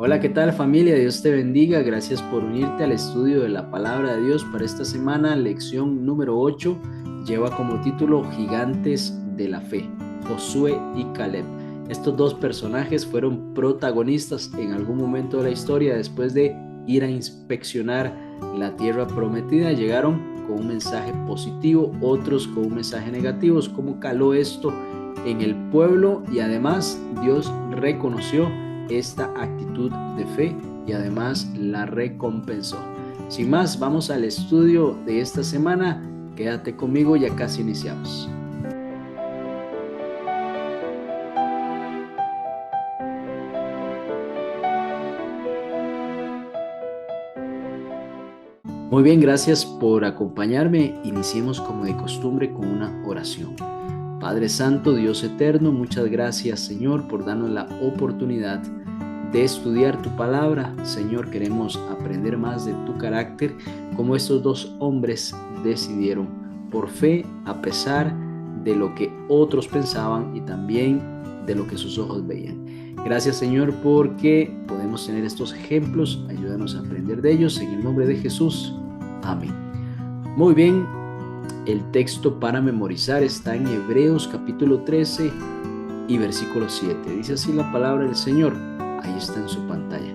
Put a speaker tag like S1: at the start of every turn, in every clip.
S1: Hola, ¿qué tal familia? Dios te bendiga. Gracias por unirte al estudio de la palabra de Dios para esta semana. Lección número 8 lleva como título Gigantes de la Fe, Josué y Caleb. Estos dos personajes fueron protagonistas en algún momento de la historia después de ir a inspeccionar la tierra prometida. Llegaron con un mensaje positivo, otros con un mensaje negativo. ¿Cómo caló esto en el pueblo? Y además Dios reconoció esta actitud de fe y además la recompensó. Sin más, vamos al estudio de esta semana. Quédate conmigo, ya casi iniciamos. Muy bien, gracias por acompañarme. Iniciemos como de costumbre con una oración. Padre Santo, Dios eterno, muchas gracias, Señor, por darnos la oportunidad de estudiar tu palabra. Señor, queremos aprender más de tu carácter, como estos dos hombres decidieron por fe, a pesar de lo que otros pensaban y también de lo que sus ojos veían. Gracias, Señor, porque podemos tener estos ejemplos. Ayúdanos a aprender de ellos en el nombre de Jesús. Amén. Muy bien, el texto para memorizar está en Hebreos capítulo 13 y versículo 7. Dice así la palabra del Señor. Ahí está en su pantalla.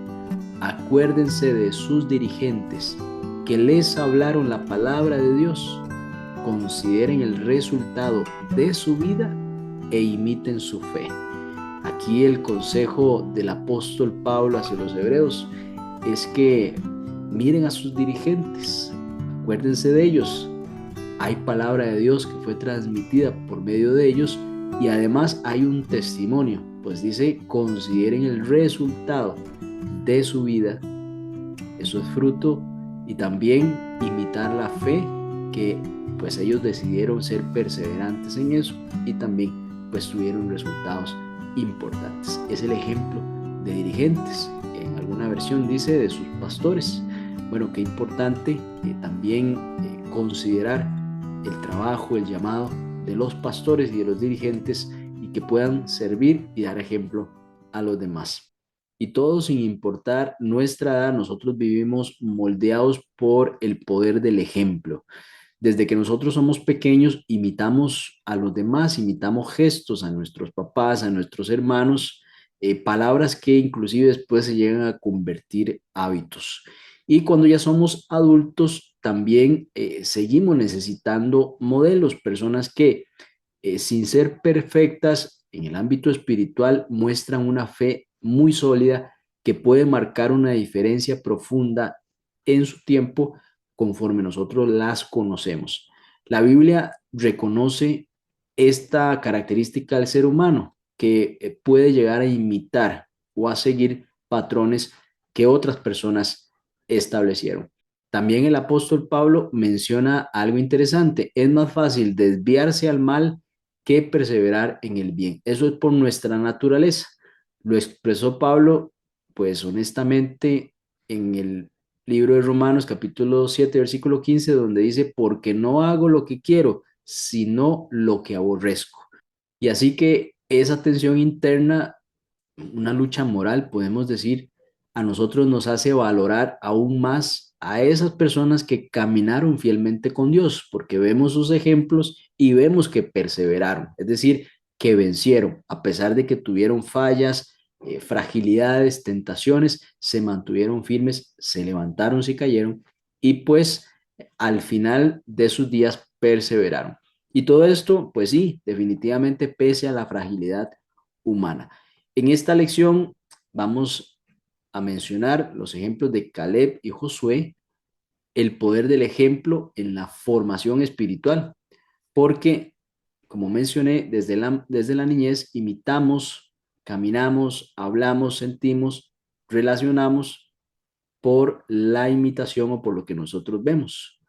S1: Acuérdense de sus dirigentes que les hablaron la palabra de Dios. Consideren el resultado de su vida e imiten su fe. Aquí el consejo del apóstol Pablo hacia los hebreos es que miren a sus dirigentes, acuérdense de ellos. Hay palabra de Dios que fue transmitida por medio de ellos y además hay un testimonio, pues dice, consideren el resultado de su vida, eso es fruto, y también imitar la fe que pues ellos decidieron ser perseverantes en eso y también pues tuvieron resultados importantes. Es el ejemplo de dirigentes. En alguna versión dice de sus pastores. Bueno, qué importante también considerar el trabajo, el llamado de los pastores y de los dirigentes y que puedan servir y dar ejemplo a los demás. Y todo sin importar nuestra edad, nosotros vivimos moldeados por el poder del ejemplo. Desde que nosotros somos pequeños, imitamos a los demás, imitamos gestos a nuestros papás, a nuestros hermanos, palabras que inclusive después se llegan a convertir hábitos. Y cuando ya somos adultos, también seguimos necesitando modelos, personas que sin ser perfectas en el ámbito espiritual, muestran una fe muy sólida que puede marcar una diferencia profunda en su tiempo conforme nosotros las conocemos. La Biblia reconoce esta característica del ser humano que puede llegar a imitar o a seguir patrones que otras personas establecieron. También el apóstol Pablo menciona algo interesante. Es más fácil desviarse al mal que perseverar en el bien. Eso es por nuestra naturaleza. Lo expresó Pablo, pues honestamente, en el libro de Romanos, capítulo 7 versículo 15 donde dice, porque no hago lo que quiero, sino lo que aborrezco. Y así que esa tensión interna, una lucha moral, podemos decir, a nosotros nos hace valorar aún más a esas personas que caminaron fielmente con Dios, porque vemos sus ejemplos y vemos que perseveraron, es decir, que vencieron, a pesar de que tuvieron fallas, fragilidades, tentaciones, se mantuvieron firmes, se levantaron si cayeron y pues al final de sus días perseveraron. Y todo esto, pues sí, definitivamente pese a la fragilidad humana. En esta lección vamos a mencionar los ejemplos de Caleb y Josué, el poder del ejemplo en la formación espiritual, porque, como mencioné, desde la niñez imitamos, caminamos, hablamos, sentimos, relacionamos por la imitación o por lo que nosotros vemos.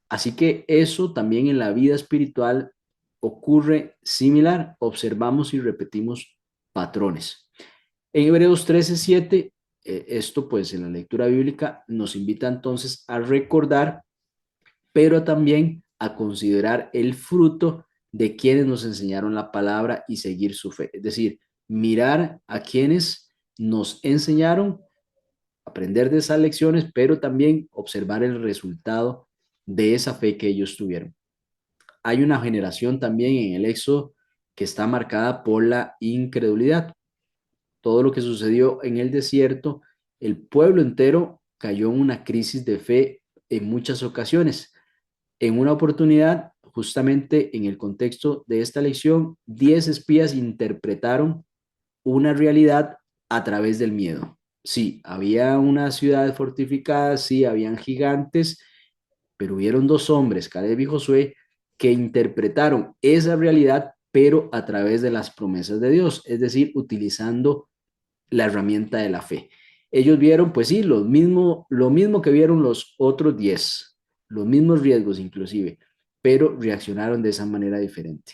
S1: Así que eso también en la vida espiritual ocurre similar, observamos y repetimos patrones. En Hebreos 13:7, esto pues en la lectura bíblica nos invita entonces a recordar, pero también a considerar el fruto de quienes nos enseñaron la palabra y seguir su fe. Es decir, mirar a quienes nos enseñaron aprender de esas lecciones, pero también observar el resultado de esa fe que ellos tuvieron. Hay una generación también en el Éxodo que está marcada por la incredulidad. Todo lo que sucedió en el desierto, el pueblo entero cayó en una crisis de fe en muchas ocasiones. En una oportunidad, justamente en el contexto de esta lección, 10 espías interpretaron una realidad a través del miedo. Sí, había una ciudad fortificada, sí, habían gigantes, pero hubieron dos hombres, Caleb y Josué, que interpretaron esa realidad, pero a través de las promesas de Dios, es decir, utilizando la herramienta de la fe. Ellos vieron, pues sí, lo mismo que vieron los otros 10, los mismos riesgos inclusive, pero reaccionaron de esa manera diferente.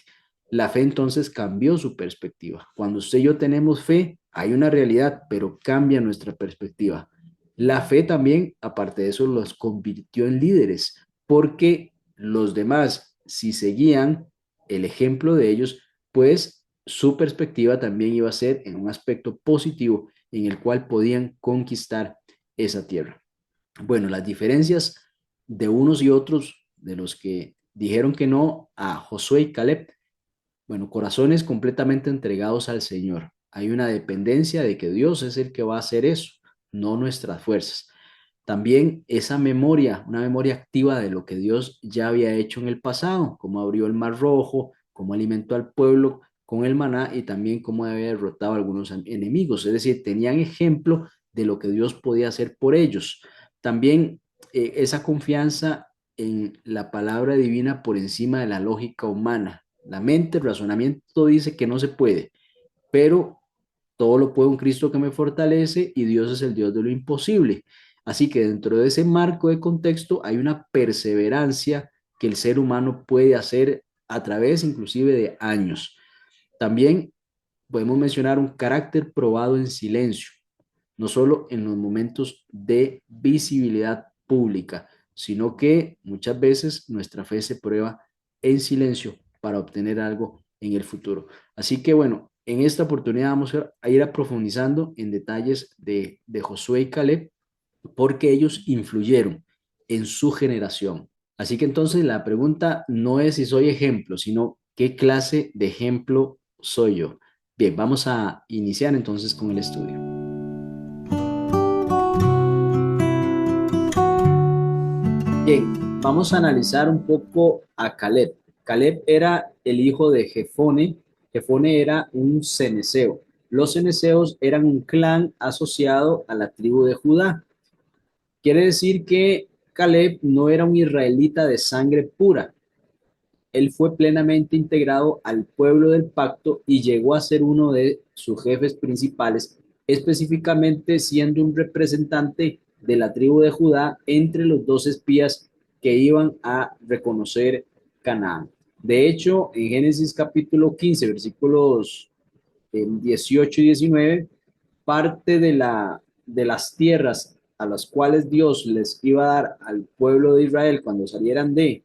S1: La fe entonces cambió su perspectiva. Cuando usted y yo tenemos fe, hay una realidad, pero cambia nuestra perspectiva. La fe también, aparte de eso, los convirtió en líderes, porque los demás, si seguían el ejemplo de ellos, pues su perspectiva también iba a ser en un aspecto positivo en el cual podían conquistar esa tierra. Bueno, las diferencias de unos y otros, de los que dijeron que no a Josué y Caleb, bueno, corazones completamente entregados al Señor. Hay una dependencia de que Dios es el que va a hacer eso, no nuestras fuerzas. También esa memoria, una memoria activa de lo que Dios ya había hecho en el pasado, cómo abrió el Mar Rojo, cómo alimentó al pueblo con el maná y también cómo había derrotado a algunos enemigos. Es decir, tenían ejemplo de lo que Dios podía hacer por ellos. También esa confianza en la palabra divina por encima de la lógica humana. La mente, el razonamiento dice que no se puede, pero todo lo puedo en Cristo que me fortalece y Dios es el Dios de lo imposible. Así que dentro de ese marco de contexto hay una perseverancia que el ser humano puede hacer a través inclusive de años. También podemos mencionar un carácter probado en silencio, no solo en los momentos de visibilidad pública, sino que muchas veces nuestra fe se prueba en silencio para obtener algo en el futuro. Así que bueno, en esta oportunidad vamos a ir profundizando en detalles de Josué y Caleb, porque ellos influyeron en su generación. Así que entonces la pregunta no es si soy ejemplo, sino qué clase de ejemplo soy yo. Bien, vamos a iniciar entonces con el estudio. Bien, vamos a analizar un poco a Caleb. Caleb era el hijo de Jefone. Jefone era un ceneceo. Los ceneceos eran un clan asociado a la tribu de Judá. Quiere decir que Caleb no era un israelita de sangre pura. Él fue plenamente integrado al pueblo del pacto y llegó a ser uno de sus jefes principales, específicamente siendo un representante de la tribu de Judá entre los dos espías que iban a reconocer Canaán. De hecho, en Génesis capítulo 15, versículos 18 y 19, parte de las tierras a las cuales Dios les iba a dar al pueblo de Israel cuando salieran de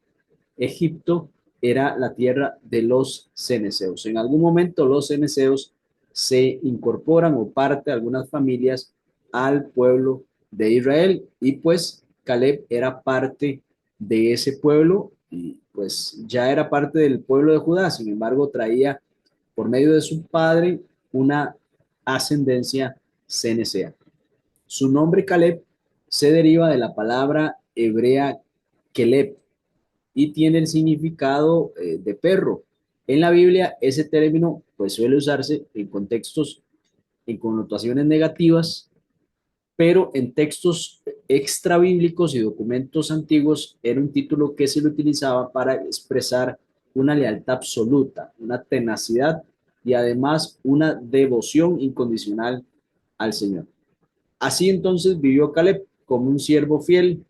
S1: Egipto era la tierra de los ceneseos. En algún momento los ceneseos se incorporan o parte de algunas familias al pueblo de Israel y pues Caleb era parte de ese pueblo y pues ya era parte del pueblo de Judá, sin embargo traía por medio de su padre una ascendencia cenecea. Su nombre Caleb se deriva de la palabra hebrea Keleb, y tiene el significado de perro. En la Biblia ese término pues suele usarse en contextos, en connotaciones negativas, pero en textos extra bíblicos y documentos antiguos era un título que se le utilizaba para expresar una lealtad absoluta, una tenacidad y además una devoción incondicional al Señor. Así entonces vivió Caleb como un siervo fiel.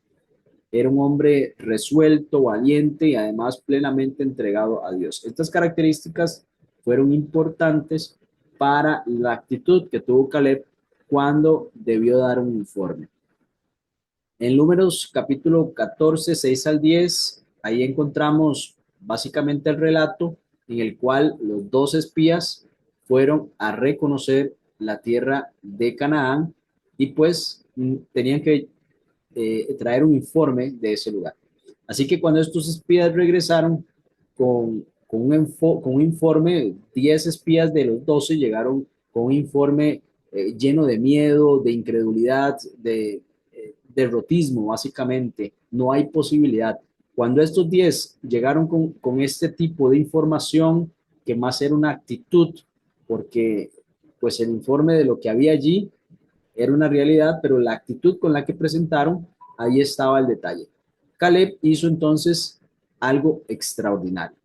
S1: Era un hombre resuelto, valiente y además plenamente entregado a Dios. Estas características fueron importantes para la actitud que tuvo Caleb cuando debió dar un informe. En Números capítulo 14, 6 al 10, ahí encontramos básicamente el relato en el cual los dos espías fueron a reconocer la tierra de Canaán y pues tenían que traer un informe de ese lugar. Así que cuando estos espías regresaron con un informe, 10 espías de los 12 llegaron con un informe lleno de miedo, de incredulidad, de derrotismo, básicamente. No hay posibilidad. Cuando estos 10 llegaron con este tipo de información, que más era una actitud, porque pues el informe de lo que había allí era una realidad, pero la actitud con la que presentaron, ahí estaba el detalle. Caleb hizo entonces algo extraordinario.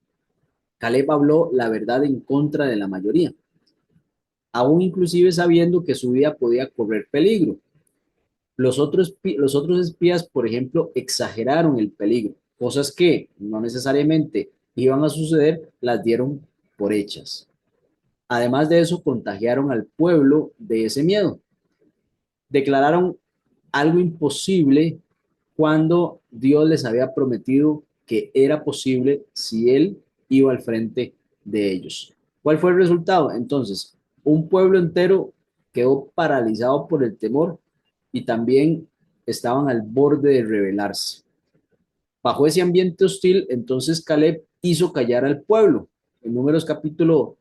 S1: Caleb habló la verdad en contra de la mayoría, aún inclusive sabiendo que su vida podía correr peligro. Los otros espías, por ejemplo, exageraron el peligro, cosas que no necesariamente iban a suceder, las dieron por hechas. Además de eso, contagiaron al pueblo de ese miedo. Declararon algo imposible cuando Dios les había prometido que era posible si Él iba al frente de ellos. ¿Cuál fue el resultado? Entonces, un pueblo entero quedó paralizado por el temor y también estaban al borde de rebelarse. Bajo ese ambiente hostil, entonces Caleb hizo callar al pueblo. En Números capítulo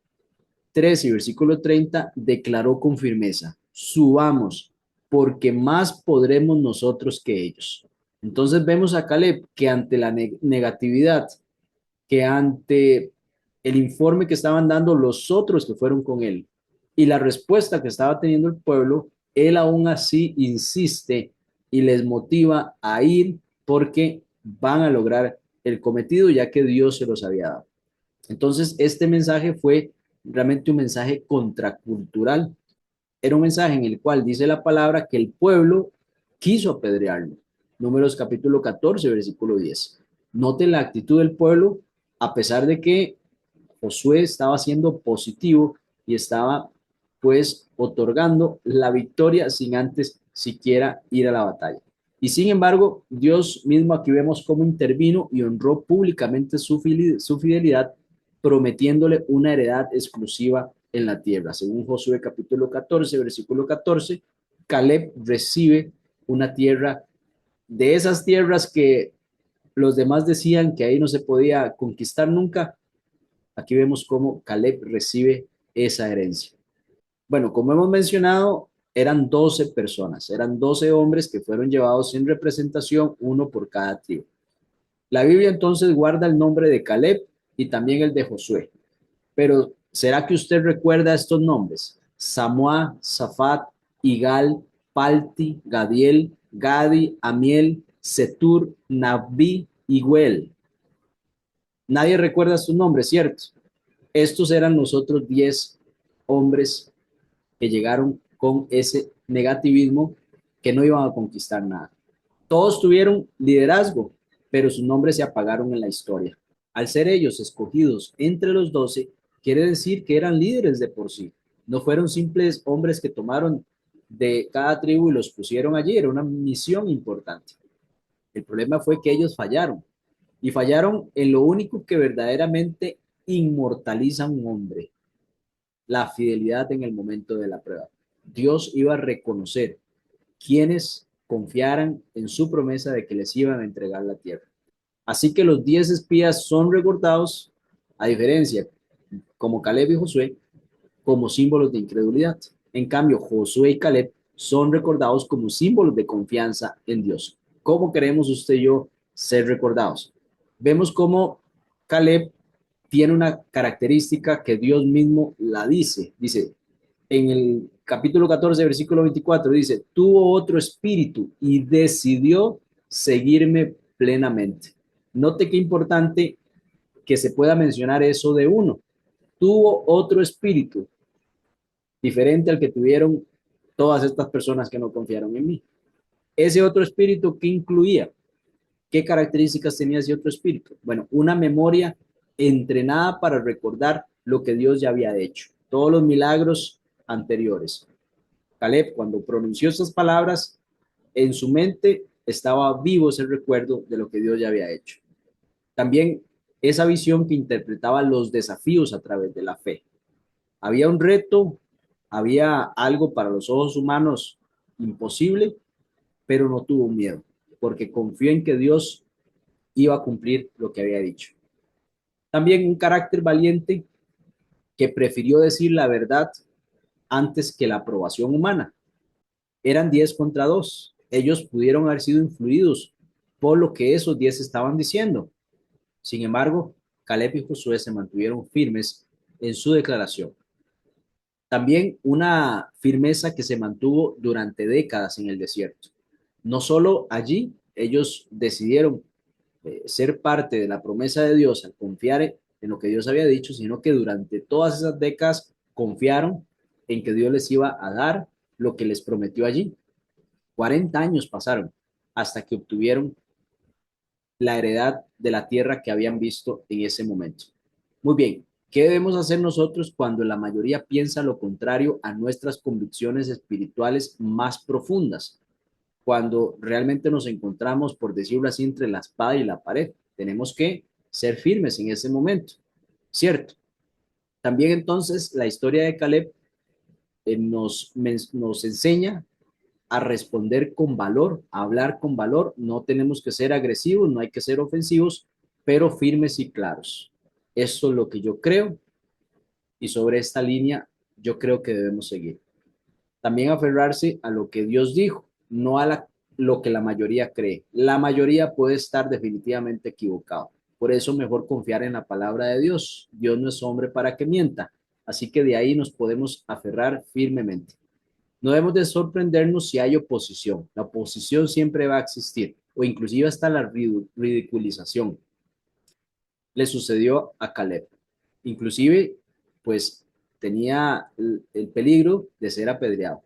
S1: 13 y versículo 30 declaró con firmeza, subamos, porque más podremos nosotros que ellos. Entonces vemos a Caleb que ante la negatividad, que ante el informe que estaban dando los otros que fueron con él y la respuesta que estaba teniendo el pueblo, él aún así insiste y les motiva a ir porque van a lograr el cometido ya que Dios se los había dado. Entonces, este mensaje fue realmente un mensaje contracultural. Era un mensaje en el cual dice la palabra que el pueblo quiso apedrearlo. Números capítulo 14, versículo 10. Note la actitud del pueblo, a pesar de que Josué estaba siendo positivo y estaba pues otorgando la victoria sin antes siquiera ir a la batalla. Y sin embargo, Dios mismo aquí vemos cómo intervino y honró públicamente su fidelidad, prometiéndole una heredad exclusiva en la tierra. Según Josué capítulo 14, versículo 14, Caleb recibe una tierra de esas tierras que los demás decían que ahí no se podía conquistar nunca. Aquí vemos cómo Caleb recibe esa herencia. Bueno, como hemos mencionado, eran 12 personas, eran 12 hombres que fueron llevados en representación, uno por cada tribu. La Biblia entonces guarda el nombre de Caleb y también el de Josué. Pero ¿será que usted recuerda estos nombres? Samua, Safat, Igal, Palti, Gadiel, Gadi, Amiel, Setur, Nabbi y Guel. Nadie recuerda sus nombres, ¿cierto? Estos eran los otros 10 hombres que llegaron con ese negativismo que no iban a conquistar nada. Todos tuvieron liderazgo, pero sus nombres se apagaron en la historia. Al ser ellos escogidos entre los 12, quiere decir que eran líderes de por sí. No fueron simples hombres que tomaron de cada tribu y los pusieron allí. Era una misión importante. El problema fue que ellos fallaron. Y fallaron en lo único que verdaderamente inmortaliza a un hombre, la fidelidad en el momento de la prueba. Dios iba a reconocer quienes confiaran en su promesa de que les iban a entregar la tierra. Así que los 10 espías son recordados, a diferencia, como Caleb y Josué, como símbolos de incredulidad. En cambio, Josué y Caleb son recordados como símbolos de confianza en Dios. ¿Cómo queremos usted y yo ser recordados? Vemos cómo Caleb tiene una característica que Dios mismo la dice. Dice, en el capítulo 14, versículo 24, dice, tuvo otro espíritu y decidió seguirme plenamente. Note qué importante que se pueda mencionar eso de uno. Tuvo otro espíritu diferente al que tuvieron todas estas personas que no confiaron en mí. Ese otro espíritu, ¿qué incluía? ¿Qué características tenía ese otro espíritu? Bueno, una memoria entrenada para recordar lo que Dios ya había hecho, todos los milagros anteriores. Caleb, cuando pronunció esas palabras, en su mente estaba vivo ese recuerdo de lo que Dios ya había hecho. También esa visión que interpretaba los desafíos a través de la fe. Había un reto, había algo para los ojos humanos imposible, pero no tuvo miedo, porque confió en que Dios iba a cumplir lo que había dicho. También un carácter valiente que prefirió decir la verdad antes que la aprobación humana. Eran 10 contra 2. Ellos pudieron haber sido influidos por lo que esos 10 estaban diciendo. Sin embargo, Caleb y Josué se mantuvieron firmes en su declaración. También una firmeza que se mantuvo durante décadas en el desierto. No solo allí, ellos decidieron ser parte de la promesa de Dios al confiar en lo que Dios había dicho, sino que durante todas esas décadas confiaron en que Dios les iba a dar lo que les prometió allí. 40 años pasaron hasta que obtuvieron la heredad de la tierra que habían visto en ese momento. Muy bien, ¿qué debemos hacer nosotros cuando la mayoría piensa lo contrario a nuestras convicciones espirituales más profundas? Cuando realmente nos encontramos, por decirlo así, entre la espada y la pared. Tenemos que ser firmes en ese momento, ¿cierto? También entonces la historia de Caleb nos enseña a responder con valor, a hablar con valor. No tenemos que ser agresivos, no hay que ser ofensivos, pero firmes y claros. Esto es lo que yo creo y sobre esta línea yo creo que debemos seguir. También aferrarse a lo que Dios dijo, no a lo que la mayoría cree. La mayoría puede estar definitivamente equivocado. Por eso mejor confiar en la palabra de Dios. Dios no es hombre para que mienta. Así que de ahí nos podemos aferrar firmemente. No debemos de sorprendernos si hay oposición. La oposición siempre va a existir, o inclusive hasta la ridiculización. Le sucedió a Caleb. Inclusive, pues tenía el peligro de ser apedreado.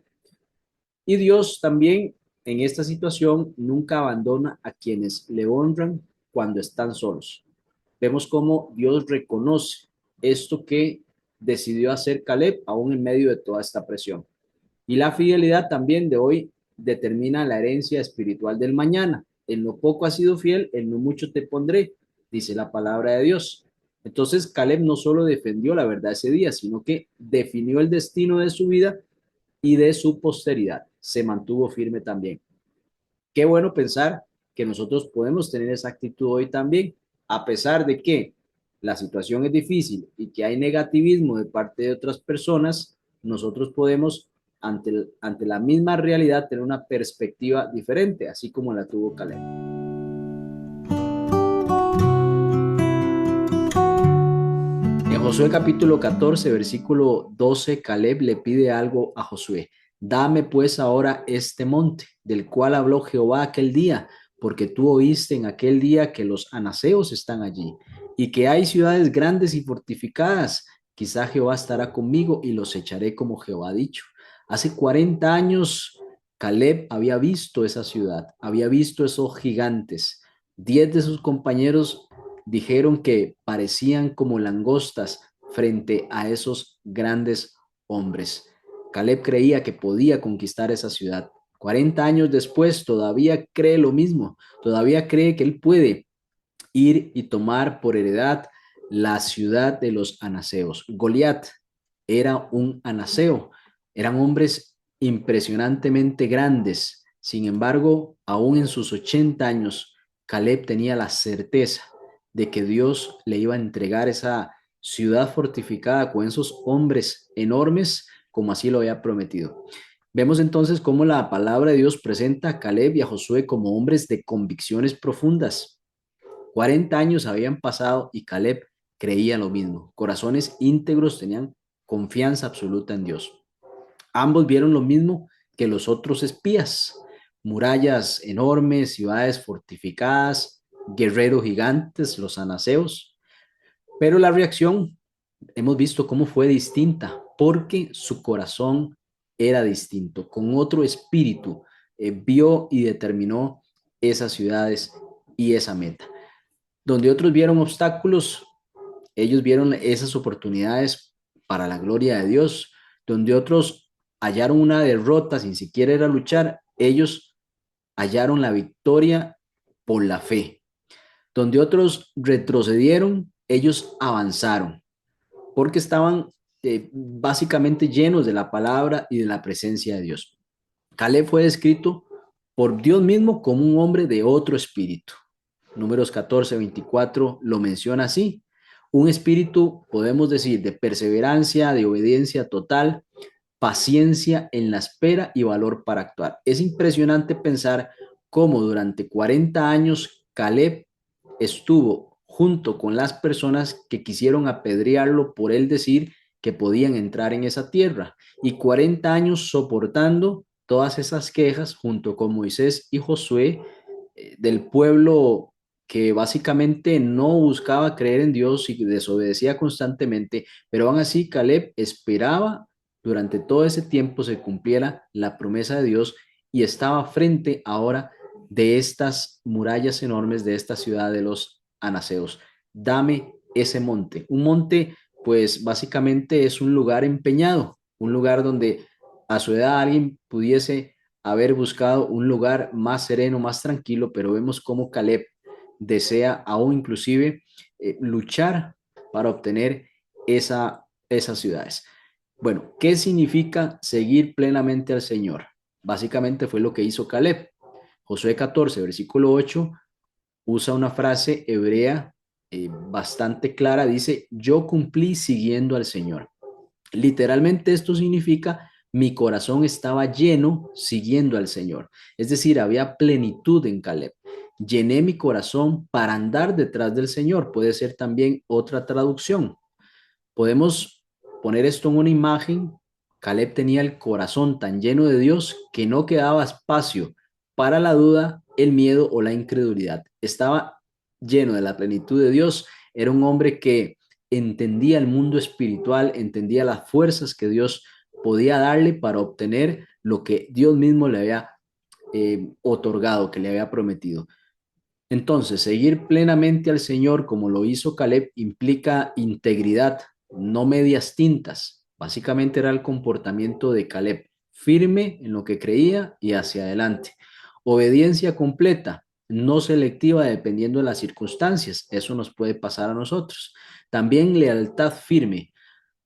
S1: Y Dios también en esta situación nunca abandona a quienes le honran cuando están solos. Vemos cómo Dios reconoce esto que decidió hacer Caleb aún en medio de toda esta presión. Y la fidelidad también de hoy determina la herencia espiritual del mañana. En lo poco has sido fiel, en lo mucho te pondré, dice la palabra de Dios. Entonces Caleb no solo defendió la verdad ese día, sino que definió el destino de su vida y de su posteridad. Se mantuvo firme también. Qué bueno pensar que nosotros podemos tener esa actitud hoy también, a pesar de que la situación es difícil y que hay negativismo de parte de otras personas, nosotros podemos, ante la misma realidad, tener una perspectiva diferente, así como la tuvo Caleb. En Josué capítulo 14, versículo 12, Caleb le pide algo a Josué. Dame pues ahora este monte, del cual habló Jehová aquel día, porque tú oíste en aquel día que los anaseos están allí, y que hay ciudades grandes y fortificadas. Quizá Jehová estará conmigo y los echaré como Jehová ha dicho. Hace 40 años Caleb había visto esa ciudad, había visto esos gigantes. 10 de sus compañeros dijeron que parecían como langostas frente a esos grandes hombres. Caleb creía que podía conquistar esa ciudad. 40 años después todavía cree lo mismo, todavía cree que él puede ir y tomar por heredad la ciudad de los anaseos. Goliat era un anaseo, eran hombres impresionantemente grandes. Sin embargo, aún en sus 80 años, Caleb tenía la certeza de que Dios le iba a entregar esa ciudad fortificada con esos hombres enormes como así lo había prometido. Vemos entonces cómo la palabra de Dios presenta a Caleb y a Josué como hombres de convicciones profundas. 40 años habían pasado y Caleb creía lo mismo. Corazones íntegros tenían confianza absoluta en Dios. Ambos vieron lo mismo que los otros espías. Murallas enormes, ciudades fortificadas, guerreros gigantes, los anaseos. Pero la reacción, hemos visto cómo fue distinta, porque su corazón era distinto, con otro espíritu, vio y determinó esas ciudades y esa meta. Donde otros vieron obstáculos, ellos vieron esas oportunidades para la gloria de Dios. Donde otros hallaron una derrota sin siquiera ir a luchar, ellos hallaron la victoria por la fe. Donde otros retrocedieron, ellos avanzaron, porque estaban básicamente llenos de la palabra y de la presencia de Dios. Caleb fue descrito por Dios mismo como un hombre de otro espíritu. Números 14:24 lo menciona así. Un espíritu, podemos decir, de perseverancia, de obediencia total, paciencia en la espera y valor para actuar. Es impresionante pensar cómo durante 40 años Caleb estuvo junto con las personas que quisieron apedrearlo por él decir que podían entrar en esa tierra y 40 años soportando todas esas quejas junto con Moisés y Josué del pueblo que básicamente no buscaba creer en Dios y desobedecía constantemente, pero aún así Caleb esperaba durante todo ese tiempo se cumpliera la promesa de Dios y estaba frente ahora de estas murallas enormes de esta ciudad de los anaseos. Dame ese monte. Un monte, pues básicamente es un lugar empeñado, un lugar donde a su edad alguien pudiese haber buscado un lugar más sereno, más tranquilo, pero vemos cómo Caleb desea aún inclusive luchar para obtener esas ciudades. Bueno, ¿qué significa seguir plenamente al Señor? Básicamente fue lo que hizo Caleb. Josué 14, versículo 8, usa una frase hebrea bastante clara, dice, yo cumplí siguiendo al Señor. Literalmente esto significa mi corazón estaba lleno siguiendo al Señor. Es decir, había plenitud en Caleb. Llené mi corazón para andar detrás del Señor. Puede ser también otra traducción. Podemos poner esto en una imagen. Caleb tenía el corazón tan lleno de Dios que no quedaba espacio para la duda, el miedo o la incredulidad. Estaba lleno de la plenitud de Dios. Era un hombre que entendía el mundo espiritual, entendía las fuerzas que Dios podía darle para obtener lo que Dios mismo le había otorgado, que le había prometido. Entonces, seguir plenamente al Señor como lo hizo Caleb implica integridad, no medias tintas. Básicamente era el comportamiento de Caleb, firme en lo que creía y hacia adelante. Obediencia completa, no selectiva dependiendo de las circunstancias. Eso nos puede pasar a nosotros. También lealtad firme,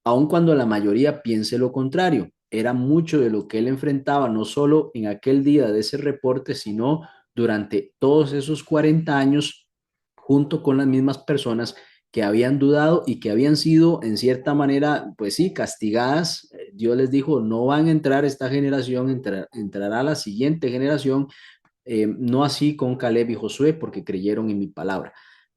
S1: aun cuando la mayoría piense lo contrario. Era mucho de lo que él enfrentaba, no solo en aquel día de ese reporte, sino durante todos esos 40 años, junto con las mismas personas que habían dudado y que habían sido, en cierta manera, pues sí, castigadas. Dios les dijo, no van a entrar esta generación, entrará la siguiente generación, no así con Caleb y Josué, porque creyeron en mi palabra.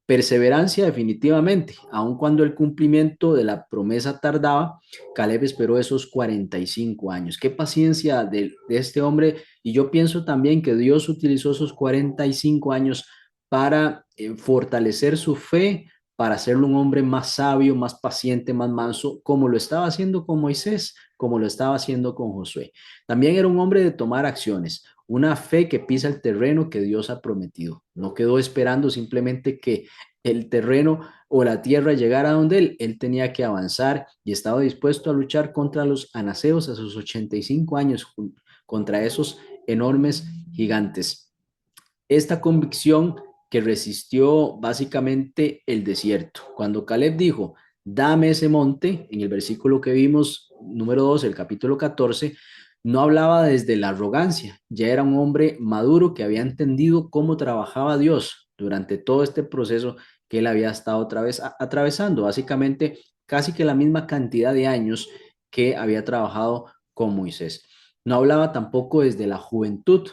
S1: Perseverancia definitivamente, aun cuando el cumplimiento de la promesa tardaba, Caleb esperó esos 45 años. Qué paciencia de este hombre, y yo pienso también que Dios utilizó esos 45 años para fortalecer su fe, para hacerlo un hombre más sabio, más paciente, más manso, como lo estaba haciendo con Moisés, como lo estaba haciendo con Josué. También era un hombre de tomar acciones, una fe que pisa el terreno que Dios ha prometido. No quedó esperando simplemente que el terreno o la tierra llegara a donde él tenía que avanzar y estaba dispuesto a luchar contra los anaseos a sus 85 años, contra esos enormes gigantes. Esta convicción que resistió básicamente el desierto. Cuando Caleb dijo, dame ese monte, en el versículo que vimos, número 2, el capítulo 14, no hablaba desde la arrogancia, ya era un hombre maduro que había entendido cómo trabajaba Dios durante todo este proceso que él había estado atravesando, básicamente casi que la misma cantidad de años que había trabajado con Moisés. No hablaba tampoco desde la juventud,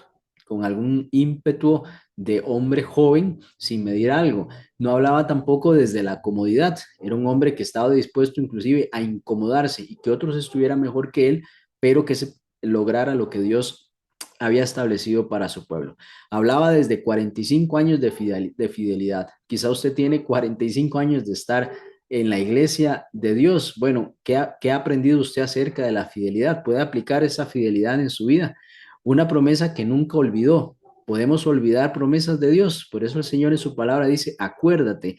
S1: con algún ímpetu de hombre joven sin medir algo. No hablaba tampoco desde la comodidad. Era un hombre que estaba dispuesto inclusive a incomodarse y que otros estuvieran mejor que él, pero que se lograra lo que Dios había establecido para su pueblo. Hablaba desde 45 años de fidelidad. Quizá usted tiene 45 años de estar en la iglesia de Dios. Bueno, ¿qué ha aprendido usted acerca de la fidelidad? ¿Puede aplicar esa fidelidad en su vida? Una promesa que nunca olvidó. Podemos olvidar promesas de Dios. Por eso el Señor en su palabra dice, acuérdate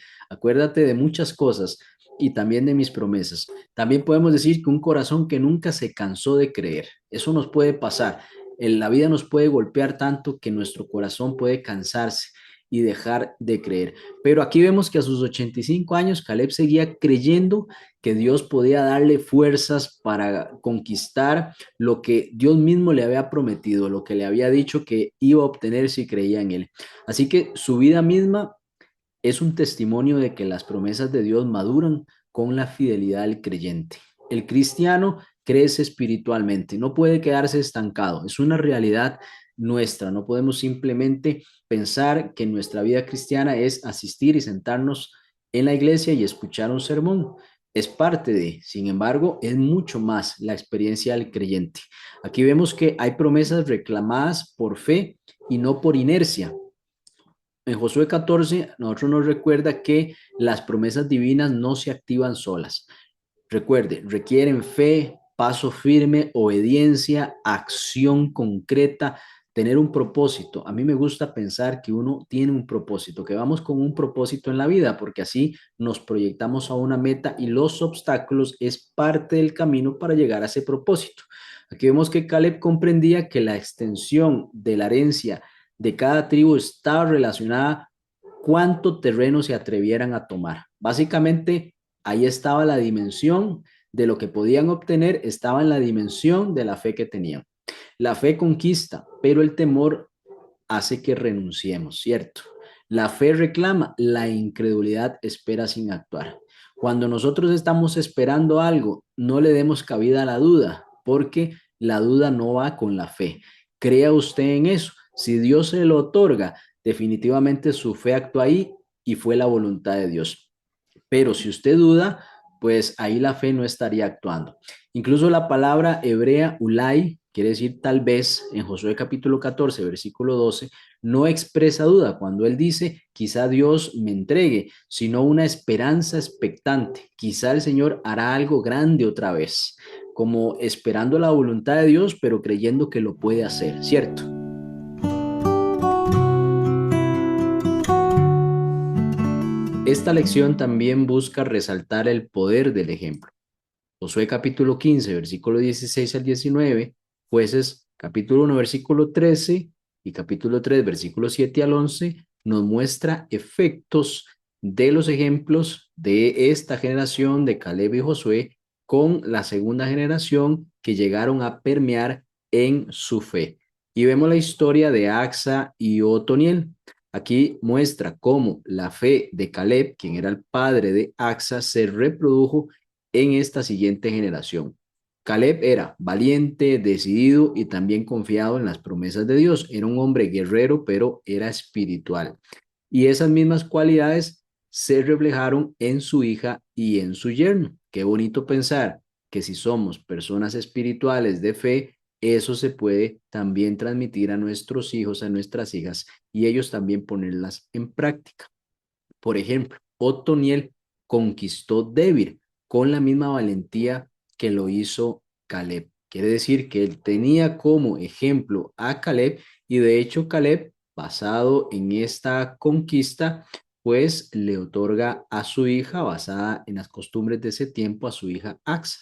S1: de muchas cosas y también de mis promesas. También podemos decir que un corazón que nunca se cansó de creer. Eso nos puede pasar. En la vida nos puede golpear tanto que nuestro corazón puede cansarse. y dejar de creer. Pero aquí vemos que a sus 85 años Caleb seguía creyendo que Dios podía darle fuerzas para conquistar lo que Dios mismo le había prometido, lo que le había dicho que iba a obtener si creía en él. Así que su vida misma es un testimonio de que las promesas de Dios maduran con la fidelidad del creyente. El cristiano crece espiritualmente, no puede quedarse estancado, es una realidad nuestra, no podemos simplemente pensar que nuestra vida cristiana es asistir y sentarnos en la iglesia y escuchar un sermón. Es parte de, sin embargo, es mucho más la experiencia del creyente. Aquí vemos que hay promesas reclamadas por fe y no por inercia. En Josué 14, nosotros nos recuerda que las promesas divinas no se activan solas. Recuerde, requieren fe, paso firme, obediencia, acción concreta, tener un propósito. A mí me gusta pensar que uno tiene un propósito, que vamos con un propósito en la vida, porque así nos proyectamos a una meta y los obstáculos es parte del camino para llegar a ese propósito. Aquí vemos que Caleb comprendía que la extensión de la herencia de cada tribu estaba relacionada cuánto terreno se atrevieran a tomar. Básicamente, ahí estaba la dimensión de lo que podían obtener, estaba en la dimensión de la fe que tenían. La fe conquista, pero el temor hace que renunciemos, ¿cierto? La fe reclama, la incredulidad espera sin actuar. Cuando nosotros estamos esperando algo, no le demos cabida a la duda, porque la duda no va con la fe. Crea usted en eso. Si Dios se lo otorga, definitivamente su fe actúa ahí y fue la voluntad de Dios. Pero si usted duda, pues ahí la fe no estaría actuando. Incluso la palabra hebrea ulai, quiere decir tal vez, en Josué capítulo 14, versículo 12, no expresa duda cuando él dice, quizá Dios me entregue, sino una esperanza expectante. Quizá el Señor hará algo grande otra vez, como esperando la voluntad de Dios, pero creyendo que lo puede hacer, ¿cierto? Esta lección también busca resaltar el poder del ejemplo. Josué capítulo 15, versículo 16 al 19, Jueces capítulo 1, versículo 13 y capítulo 3, versículo 7 al 11, nos muestra efectos de los ejemplos de esta generación de Caleb y Josué con la segunda generación que llegaron a permear en su fe. Y vemos la historia de Axa y Otoniel. Aquí muestra cómo la fe de Caleb, quien era el padre de Axa, se reprodujo en esta siguiente generación. Caleb era valiente, decidido y también confiado en las promesas de Dios. Era un hombre guerrero, pero era espiritual. Y esas mismas cualidades se reflejaron en su hija y en su yerno. Qué bonito pensar que si somos personas espirituales de fe, eso se puede también transmitir a nuestros hijos, a nuestras hijas, y ellos también ponerlas en práctica. Por ejemplo, Otoniel conquistó Debir con la misma valentía que lo hizo Caleb. Quiere decir que él tenía como ejemplo a Caleb y de hecho Caleb, basado en esta conquista, pues le otorga a su hija, basada en las costumbres de ese tiempo, a su hija Axa.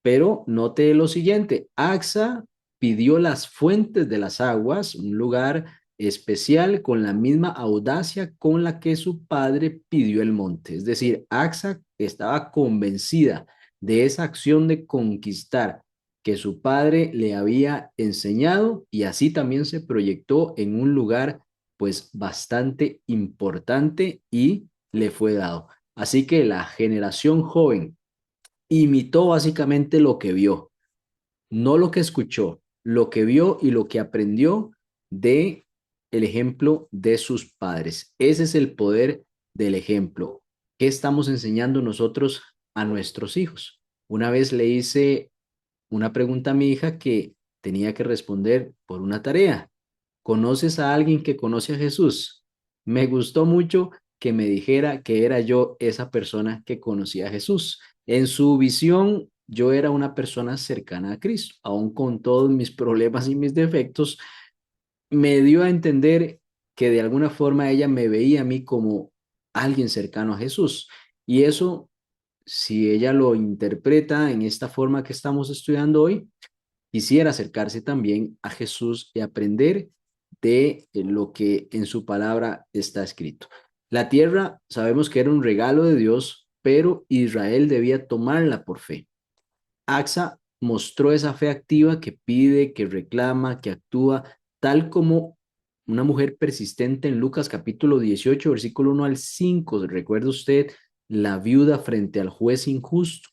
S1: Pero note lo siguiente, Axa pidió las fuentes de las aguas, un lugar especial con la misma audacia con la que su padre pidió el monte. Es decir, Axa estaba convencida de esa acción de conquistar que su padre le había enseñado y así también se proyectó en un lugar pues bastante importante y le fue dado. Así que la generación joven imitó básicamente lo que vio, no lo que escuchó, lo que vio y lo que aprendió de el ejemplo de sus padres. Ese es el poder del ejemplo. ¿Qué estamos enseñando nosotros a nuestros hijos? Una vez le hice una pregunta a mi hija que tenía que responder por una tarea. ¿Conoces a alguien que conoce a Jesús? Me gustó mucho que me dijera que era yo esa persona que conocía a Jesús. En su visión, yo era una persona cercana a Cristo, aún con todos mis problemas y mis defectos, me dio a entender que de alguna forma ella me veía a mí como alguien cercano a Jesús. Y eso, si ella lo interpreta en esta forma que estamos estudiando hoy, quisiera acercarse también a Jesús y aprender de lo que en su palabra está escrito. La tierra sabemos que era un regalo de Dios, pero Israel debía tomarla por fe. Axa mostró esa fe activa que pide, que reclama, que actúa, tal como una mujer persistente en Lucas capítulo 18, versículo 1 al 5. ¿Recuerda usted la viuda frente al juez injusto?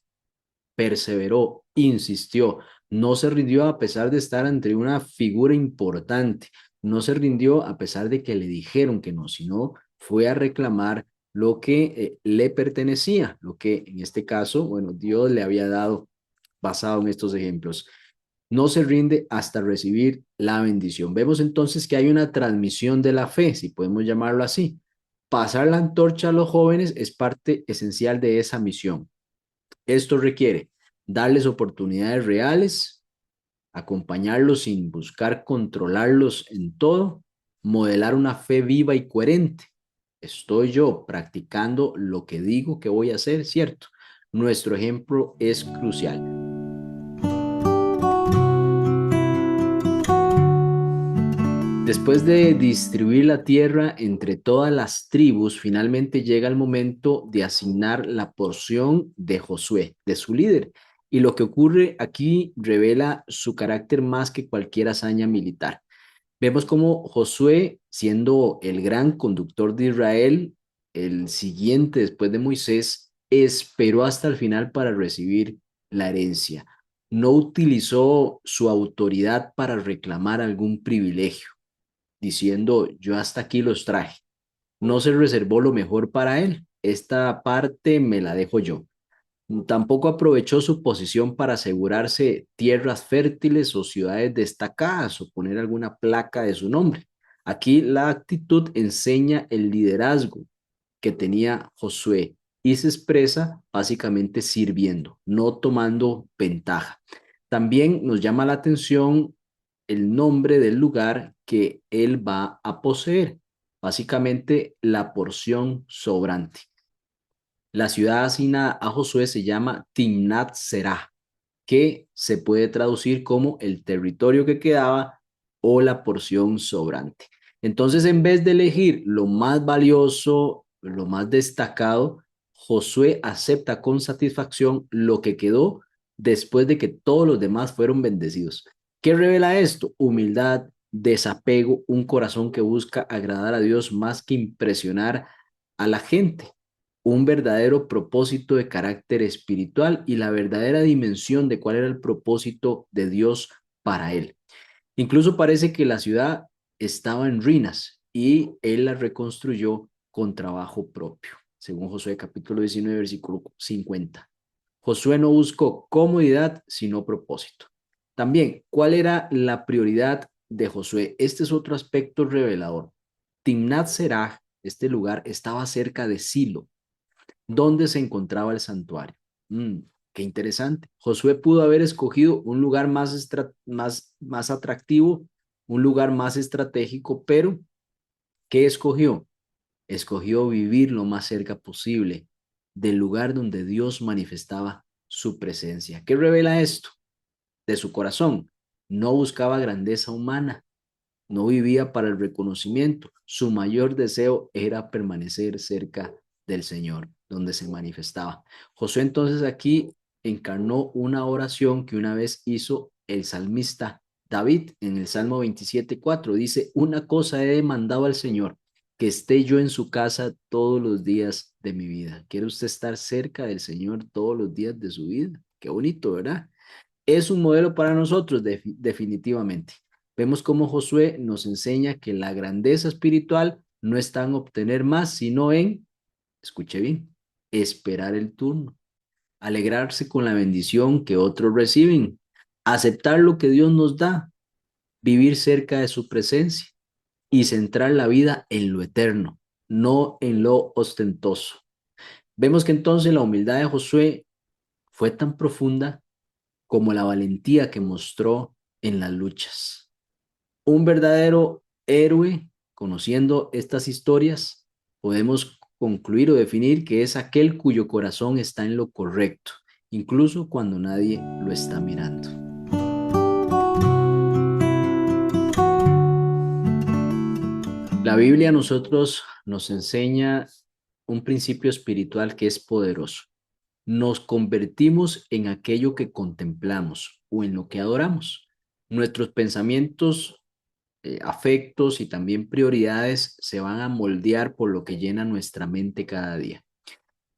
S1: Perseveró, insistió, no se rindió a pesar de estar ante una figura importante, no se rindió a pesar de que le dijeron que no, sino fue a reclamar lo que le pertenecía, lo que en este caso, bueno, Dios le había dado basado en estos ejemplos. No se rinde hasta recibir la bendición. Vemos entonces que hay una transmisión de la fe, si podemos llamarlo así. Pasar la antorcha a los jóvenes es parte esencial de esa misión. Esto requiere darles oportunidades reales, acompañarlos sin buscar controlarlos en todo, modelar una fe viva y coherente. Estoy yo practicando lo que digo que voy a hacer, ¿cierto? Nuestro ejemplo es crucial. Después de distribuir la tierra entre todas las tribus, finalmente llega el momento de asignar la porción de Josué, de su líder. Y lo que ocurre aquí revela su carácter más que cualquier hazaña militar. Vemos cómo Josué, siendo el gran conductor de Israel, el siguiente después de Moisés, esperó hasta el final para recibir la herencia. No utilizó su autoridad para reclamar algún privilegio diciendo, yo hasta aquí los traje. No se reservó lo mejor para él. Esta parte me la dejo yo. Tampoco aprovechó su posición para asegurarse tierras fértiles o ciudades destacadas o poner alguna placa de su nombre. Aquí la actitud enseña el liderazgo que tenía Josué y se expresa básicamente sirviendo, no tomando ventaja. También nos llama la atención el nombre del lugar que él va a poseer, básicamente la porción sobrante. La ciudad asignada a Josué se llama Timnat Serah, que se puede traducir como el territorio que quedaba o la porción sobrante. Entonces, en vez de elegir lo más valioso, lo más destacado, Josué acepta con satisfacción lo que quedó después de que todos los demás fueron bendecidos. ¿Qué revela esto? Humildad, desapego, un corazón que busca agradar a Dios más que impresionar a la gente, un verdadero propósito de carácter espiritual y la verdadera dimensión de cuál era el propósito de Dios para él. Incluso parece que la ciudad estaba en ruinas y él la reconstruyó con trabajo propio, según Josué capítulo 19, versículo 50. Josué no buscó comodidad, sino propósito. También, ¿cuál era la prioridad de Josué? Este es otro aspecto revelador. Timnat Serah, este lugar, estaba cerca de Silo, donde se encontraba el santuario. Qué interesante. Josué pudo haber escogido un lugar más atractivo, un lugar más estratégico, pero ¿qué escogió? Escogió vivir lo más cerca posible del lugar donde Dios manifestaba su presencia. ¿Qué revela esto? De su corazón. No buscaba grandeza humana, no vivía para el reconocimiento. Su mayor deseo era permanecer cerca del Señor, donde se manifestaba. Josué entonces aquí encarnó una oración que una vez hizo el salmista David en el Salmo 27:4. Dice, una cosa he demandado al Señor, que esté yo en su casa todos los días de mi vida. ¿Quiere usted estar cerca del Señor todos los días de su vida? Qué bonito, ¿verdad? Es un modelo para nosotros, definitivamente. Vemos cómo Josué nos enseña que la grandeza espiritual no está en obtener más, sino en, escuche bien, esperar el turno, alegrarse con la bendición que otros reciben, aceptar lo que Dios nos da, vivir cerca de su presencia y centrar la vida en lo eterno, no en lo ostentoso. Vemos que entonces la humildad de Josué fue tan profunda como la valentía que mostró en las luchas. Un verdadero héroe, conociendo estas historias, podemos concluir o definir que es aquel cuyo corazón está en lo correcto, incluso cuando nadie lo está mirando. La Biblia a nosotros nos enseña un principio espiritual que es poderoso. Nos convertimos en aquello que contemplamos o en lo que adoramos. Nuestros pensamientos, afectos y también prioridades se van a moldear por lo que llena nuestra mente cada día.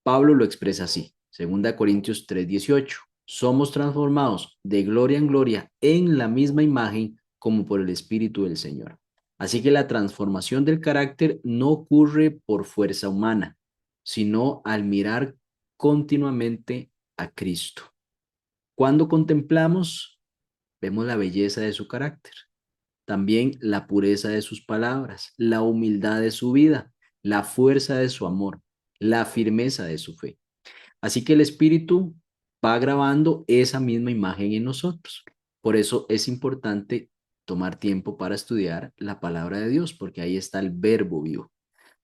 S1: Pablo lo expresa así, 2 Corintios 3:18. Somos transformados de gloria en gloria en la misma imagen como por el Espíritu del Señor. Así que la transformación del carácter no ocurre por fuerza humana, sino al mirar continuamente a Cristo. Cuando contemplamos, vemos la belleza de su carácter, también la pureza de sus palabras, la humildad de su vida, la fuerza de su amor, la firmeza de su fe. Así que el Espíritu va grabando esa misma imagen en nosotros. Por eso es importante tomar tiempo para estudiar la palabra de Dios, porque ahí está el verbo vivo.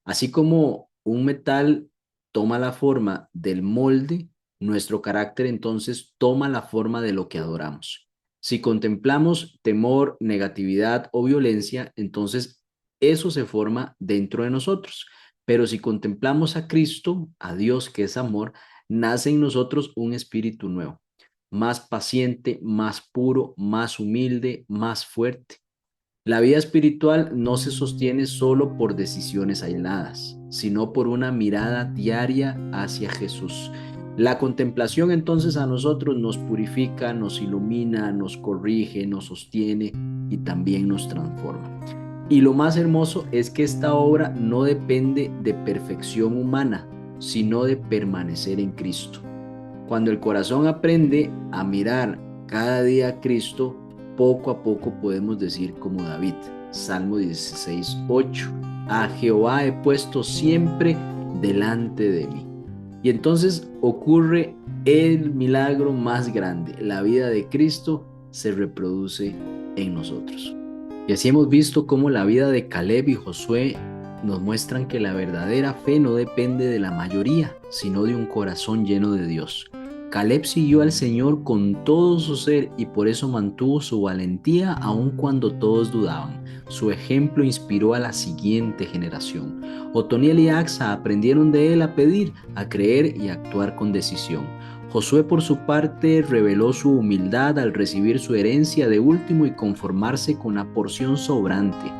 S1: Así como un metal toma la forma del molde, nuestro carácter entonces toma la forma de lo que adoramos. Si contemplamos temor, negatividad o violencia, entonces eso se forma dentro de nosotros. Pero si contemplamos a Cristo, a Dios que es amor, nace en nosotros un espíritu nuevo, más paciente, más puro, más humilde, más fuerte. La vida espiritual no se sostiene solo por decisiones aisladas, sino por una mirada diaria hacia Jesús. La contemplación entonces a nosotros nos purifica, nos ilumina, nos corrige, nos sostiene y también nos transforma. Y lo más hermoso es que esta obra no depende de perfección humana, sino de permanecer en Cristo. Cuando el corazón aprende a mirar cada día a Cristo, poco a poco podemos decir como David, Salmo 16:8, a Jehová he puesto siempre delante de mí. Y entonces ocurre el milagro más grande, la vida de Cristo se reproduce en nosotros. Y así hemos visto cómo la vida de Caleb y Josué nos muestran que la verdadera fe no depende de la mayoría, sino de un corazón lleno de Dios. Caleb siguió al Señor con todo su ser y por eso mantuvo su valentía aun cuando todos dudaban. Su ejemplo inspiró a la siguiente generación. Otoniel y Axa aprendieron de él a pedir, a creer y a actuar con decisión. Josué por su parte reveló su humildad al recibir su herencia de último y conformarse con la porción sobrante,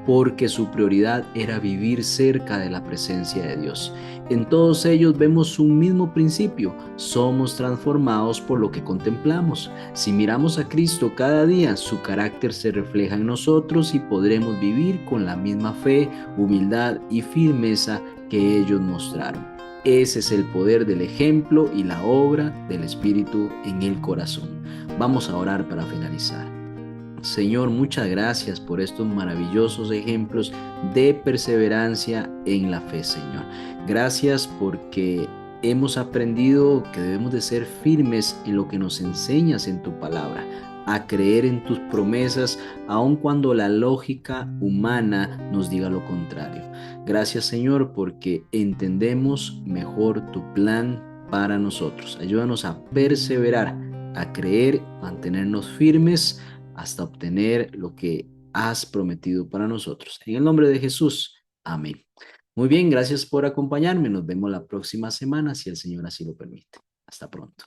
S1: porque su prioridad era vivir cerca de la presencia de Dios. En todos ellos vemos un mismo principio: somos transformados por lo que contemplamos. Si miramos a Cristo cada día, su carácter se refleja en nosotros y podremos vivir con la misma fe, humildad y firmeza que ellos mostraron. Ese es el poder del ejemplo y la obra del Espíritu en el corazón. Vamos a orar para finalizar. Señor, muchas gracias por estos maravillosos ejemplos de perseverancia en la fe, Señor. Gracias porque hemos aprendido que debemos de ser firmes en lo que nos enseñas en tu palabra, a creer en tus promesas, aun cuando la lógica humana nos diga lo contrario. Gracias, Señor, porque entendemos mejor tu plan para nosotros. Ayúdanos a perseverar, a creer, mantenernos firmes hasta obtener lo que has prometido para nosotros. En el nombre de Jesús. Amén. Muy bien, gracias por acompañarme. Nos vemos la próxima semana, si el Señor así lo permite. Hasta pronto.